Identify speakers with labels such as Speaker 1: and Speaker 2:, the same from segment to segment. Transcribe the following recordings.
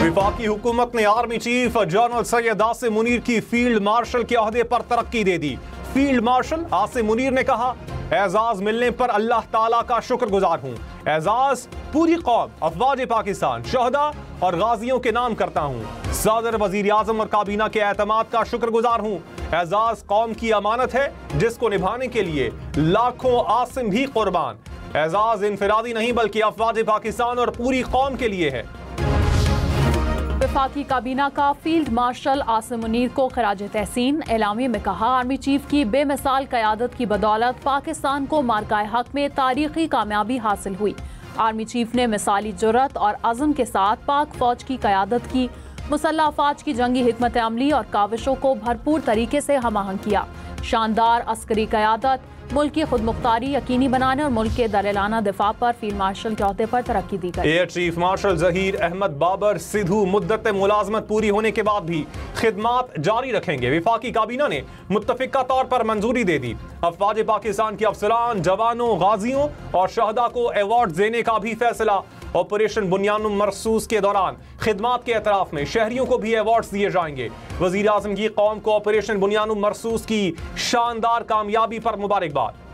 Speaker 1: वफाकी हुकूमत ने army chief general Syed Asim Munir की फील्ड मार्शल के ओहदे पर तरक्की दे दी। फील्ड मार्शल आसिम मुनीर ने कहा, एजाज मिलने पर अल्लाह ताला का शुक्रगुजार हूँ। एजाज पूरी कौम, अफवाज पाकिस्तान, शहदा और गाजियों के नाम करता हूँ। सदर, वजीर आजम और काबीना के एतमाद का शुक्रगुजार हूँ। एजाज कौम की अमानत है जिसको निभाने के लिए लाखों आसिम भी कुर्बान। एजाज इनफिरादी नहीं बल्कि अफवाज पाकिस्तान और पूरी कौम के लिए है।
Speaker 2: वफाकी काबीना का फील्ड मार्शल आसिम मुनीर को खराज तहसीन। एलामी में कहा, आर्मी चीफ की बेमिसाल क़यादत की बदौलत पाकिस्तान को मार्काए हक में तारीखी कामयाबी हासिल हुई। आर्मी चीफ ने मिसाली जुर्रत और अज़म के साथ पाक फौज की क़यादत की, मुसल्लह अफवाज की जंगी हिकमत अमली और काविशों को भरपूर तरीके से हमआहंग किया। शानदार अस्करी क़यादत, मुल्क की खुद मुख्तारी यकीनी बनाने और मुल्क के दलेलाना दिफा पर फील्ड मार्शल के ओहदे पर तरक्की दी गई।
Speaker 1: Air chief marshal Zaheer Ahmed Babar Sidhu मुद्दत मुलाजमत पूरी होने के बाद भी खिदमात जारी रखेंगे। वफाकी काबीना ने मुत्तफिका तौर पर मंजूरी दे दी। अफवाज पाकिस्तान के अफसरान, जवानों, गाजियों और शहदा को अवार्ड देने का भी फैसला। ऑपरेशन बुनियानुम मरसूस के दौरान खिदमात के एतराफ में शहरियों को भी अवार्ड्स दिए जाएंगे। वजीर आजम की कौम को ऑपरेशन बुनियानुम मरसूस की शानदार कामयाबी पर मुबारकबाद।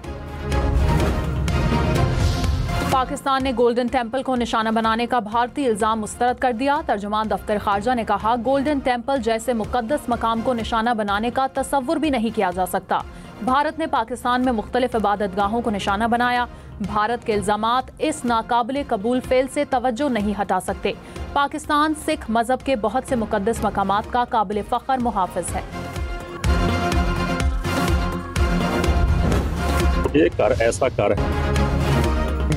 Speaker 2: पाकिस्तान ने गोल्डन टेम्पल को निशाना बनाने का भारतीय इल्जाम मुस्तरद कर दिया। तर्जुमान दफ्तर खारजा ने कहा, गोल्डन टेम्पल जैसे मुकद्दस मकाम को निशाना बनाने का तसव्वुर भी नहीं किया जा सकता। भारत ने पाकिस्तान में मुख्तलिफ इबादतगाहों को निशाना बनाया। भारत के इल्जामात इस नाकाबिले कबूल फेल से तवज्जो नहीं हटा सकते। पाकिस्तान सिख मजहब के बहुत से मुकद्दस मकामात का काबिल फख्र मुहाफिज है।
Speaker 3: ये कर ऐसा कर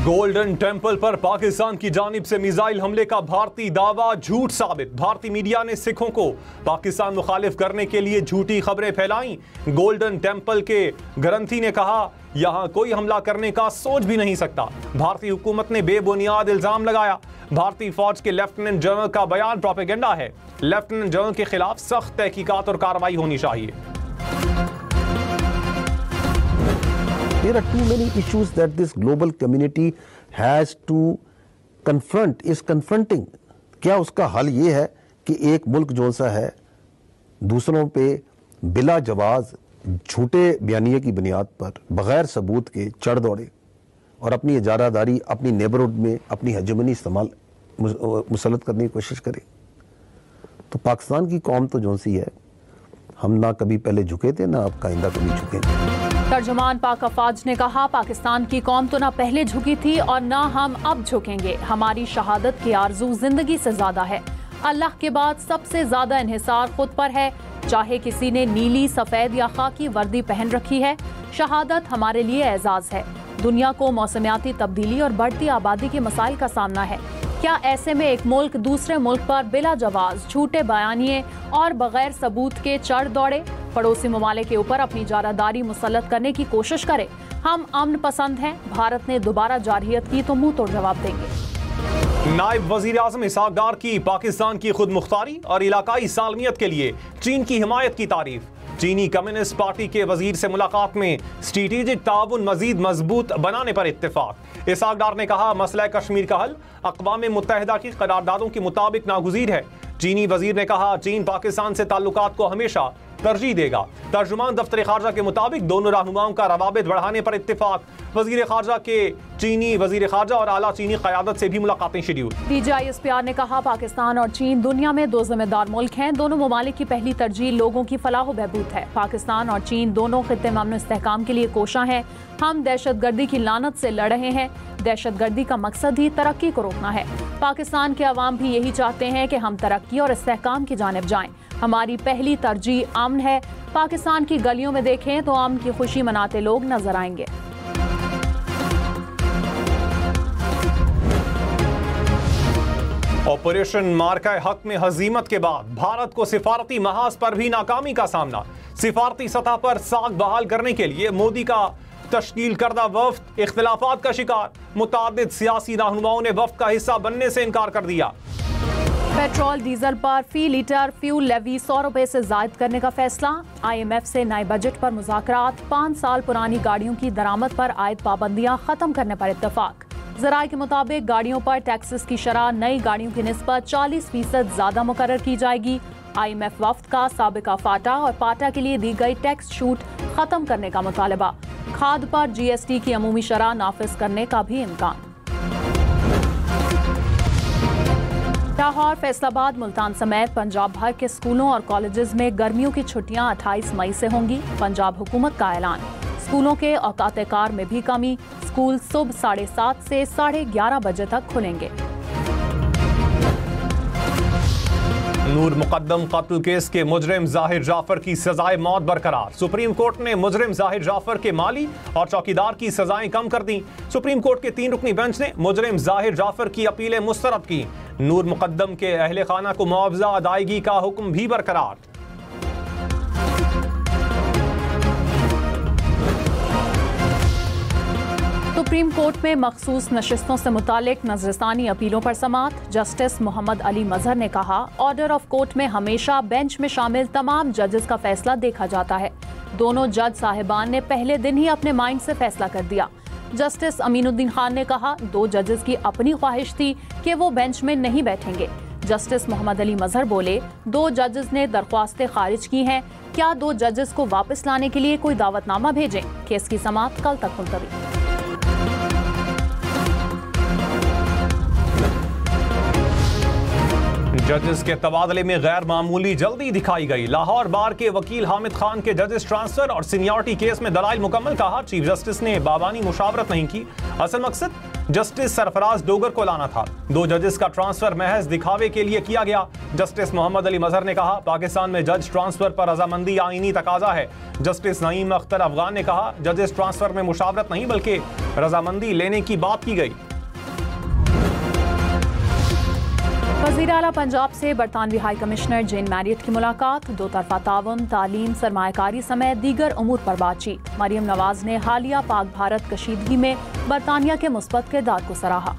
Speaker 1: गोल्डन टेम्पल पर पाकिस्तान की जानिब से मिसाइल हमले का भारतीय दावा झूठ साबित। भारतीय मीडिया ने सिखों को पाकिस्तान मुखालिफ करने के लिए झूठी खबरें फैलाई। गोल्डन टेम्पल के ग्रंथी ने कहा, यहां कोई हमला करने का सोच भी नहीं सकता। भारतीय हुकूमत ने बेबुनियाद इल्जाम लगाया। भारतीय फौज के लेफ्टिनेंट जनरल का बयान प्रोपेगेंडा है। लेफ्टिनेंट जनरल के खिलाफ सख्त तहकीकात और कार्रवाई होनी चाहिए।
Speaker 4: There are too many issues that this global community has to confront, is confronting. क्या उसका हल ये है कि एक मुल्क जो सा है दूसरों पे बिला जवाज झूठे बयानिए की बुनियाद पर बगैर सबूत के चढ़ दौड़े और अपनी इजारादारी अपनी नेबरहुड में अपनी हेजेमनी इस्तेमाल मुसलत करने की कोशिश करे। तो पाकिस्तान की कौम तो जो सी है, हम ना कभी पहले झुके थे ना अब आइंदा कभी झुकेंगे।
Speaker 2: तर्जुमान पाक अफवाज ने कहा, पाकिस्तान की कौम तो ना पहले झुकी थी और ना हम अब झुकेंगे। हमारी शहादत की आरजू जिंदगी से ज्यादा है। अल्लाह के बाद सबसे ज्यादा इन्हिसार खुद पर है, चाहे किसी ने नीली, सफेद या खाकी वर्दी पहन रखी है। शहादत हमारे लिए एजाज है। दुनिया को मौसमियाती तब्दीली और बढ़ती आबादी के मसाइल का सामना है। क्या ऐसे में एक मुल्क दूसरे मुल्क पर बिला जवाज झूठे बयानिए और बगैर सबूत के चढ़ दौड़े, पड़ोसी ममालिक के ऊपर अपनी जारादारी मुसल्लत करने की कोशिश करे? हम अमन पसंद हैं। भारत ने दोबारा जारहियत की तो मुंह तोड़ जवाब देंगे।
Speaker 1: नायब वजीर आजम इसहाक डार की पाकिस्तान की खुद मुख्तारी और इलाकाई सालमियत के लिए चीन की हिमायत की तारीफ। चीनी कम्युनिस्ट पार्टी के वजीर से मुलाकात में स्ट्रेटेजिक ताउन मजीद मजबूत बनाने पर इत्तेफाक। इसहाक डार ने कहा, मसला कश्मीर का हल अक़वाम मुत्तहिदा की करारदादों के मुताबिक नागुज़ीर है। चीनी वजीर ने कहा, चीन पाकिस्तान से ताल्लुकात को हमेशा तरजीह देगा। तर्जुमान दफ्तर खारजा के मुताबिक दोनों रहनुमाओं का रवाबित बढ़ाने पर इत्तेफाक। वजीर खारजा के चीनी वजीर खारजा और आला चीनी क़यादत से भी मुलाकातें शेड्यूल।
Speaker 2: DGISPR ने कहा, पाकिस्तान और चीन दुनिया में दो जिम्मेदार मुल्क हैं। दोनों ममालिक की पहली तरजीह लोगों की फलाह बहबूद है। पाकिस्तान और चीन दोनों खित्ते में अमन इस्तेहकाम के लिए कोशां हैं। हम दहशतगर्दी की लानत से लड़ रहे हैं। दहशतगर्दी का मकसद ही तरक्की को रोकना है। पाकिस्तान के अवाम भी यही चाहते हैं कि हम तरक्की और इस्तेहकाम की जानिब जाएं। हमारी पहली तरजीह अमन है। पाकिस्तान की गलियों में देखें तो अमन की खुशी मनाते लोग नजर आएंगे।
Speaker 1: ऑपरेशन मार्का हक में हजीमत के बाद भारत को सिफारती महाज पर भी नाकामी का सामना। सिफारती सतह पर साख बहाल करने के लिए मोदी का तश्कील करदा वफ्द इख्तिलाफात का शिकार। मुतादिद सियासी रहनुमाओं ने वफ्द का हिस्सा बनने से इनकार कर दिया।
Speaker 2: पेट्रोल डीजल पर फी लीटर फ्यूल लेवी 100 रुपए से जायद करने का फैसला। IMF से नए बजट पर मुज़ाकरात। 5 साल पुरानी गाड़ियों की दरामद पर आयद पाबंदियां खत्म करने पर इत्तफाक। ज़राए के मुताबिक गाड़ियों पर टैक्सेस की शरह नई गाड़ियों की निस्बत 40% ज़्यादा मुकर्रर की जाएगी। IMF वफ्द का साबिका फाटा और पाटा के लिए दी गई टैक्स छूट खत्म करने का मुतालबा। खाद पर GST की अमूमी शरह नाफिज करने का भी इम्कान। लाहौर, फैसलाबाद, मुल्तान समेत पंजाब भर के स्कूलों और कॉलेजेस में गर्मियों की छुट्टियां 28 मई से होंगी। पंजाब हुकूमत का ऐलान। स्कूलों के औकात कार में भी कमी। स्कूल सुबह 7:30 से 11:30 बजे तक खुलेंगे।
Speaker 1: नूर मुकद्दम कत्ल केस के मुजरिम जाहिर जाफर की सजाए मौत बरकरार। सुप्रीम कोर्ट ने मुजरिम जाहिर जाफर के माली और चौकीदार की सजाएं कम कर दी। सुप्रीम कोर्ट के 3 रुकनी बेंच ने मुजरिम जाहिर जाफर की अपीलें मुस्तरद की। नूर मुकद्दम के अहले खाना को मुआवजा अदायगी का हुक्म भी बरकरार।
Speaker 2: सुप्रीम कोर्ट में मखसूस नशिस्तों से मुतालिक नजरसानी अपीलों पर समाअत। जस्टिस मोहम्मद अली मजहर ने कहा, ऑर्डर ऑफ कोर्ट में हमेशा बेंच में शामिल तमाम जजेस का फैसला देखा जाता है। दोनों जज साहिबान ने पहले दिन ही अपने माइंड से फैसला कर दिया। जस्टिस अमीनुद्दीन खान ने कहा, 2 जजेस की अपनी ख्वाहिश थी कि वो बेंच में नहीं बैठेंगे। जस्टिस मोहम्मद अली मजहर बोले, 2 जजेस ने दरख्वास्तें खारिज की हैं। क्या 2 जजेस को वापस लाने के लिए कोई दावतनामा भेजें? केस की समाअत कल तक मुलतवी।
Speaker 1: जजेस के तबादले में गैर मामूली जल्दी दिखाई गई। लाहौर बार के वकील हामिद खान के जजेस ट्रांसफर और सीनियरिटी केस में दलाइल मुकम्मल। कहा, चीफ जस्टिस ने बाबानी मुशावरत नहीं की। असल मकसद जस्टिस सरफराज डोगर को लाना था। 2 जजेस का ट्रांसफर महज दिखावे के लिए किया गया। जस्टिस मोहम्मद अली मजहर ने कहा, पाकिस्तान में जज ट्रांसफर पर रजामंदी आईनी तकाजा है। जस्टिस नईम अख्तर अफगान ने कहा, जजेस ट्रांसफर में मुशावरत नहीं बल्कि रजामंदी लेने की बात की गई।
Speaker 2: वज़ीर आला पंजाब से बरतानवी हाई कमिश्नर जेन मैरियट की मुलाकात। 2 तरफा ताउन, तालीम, सरमायाकारी समेत दीगर उमूर पर बातचीत। मरियम नवाज ने हालिया पाक भारत कशीदगी में बरतानिया के मुस्बत किरदार को सराहा।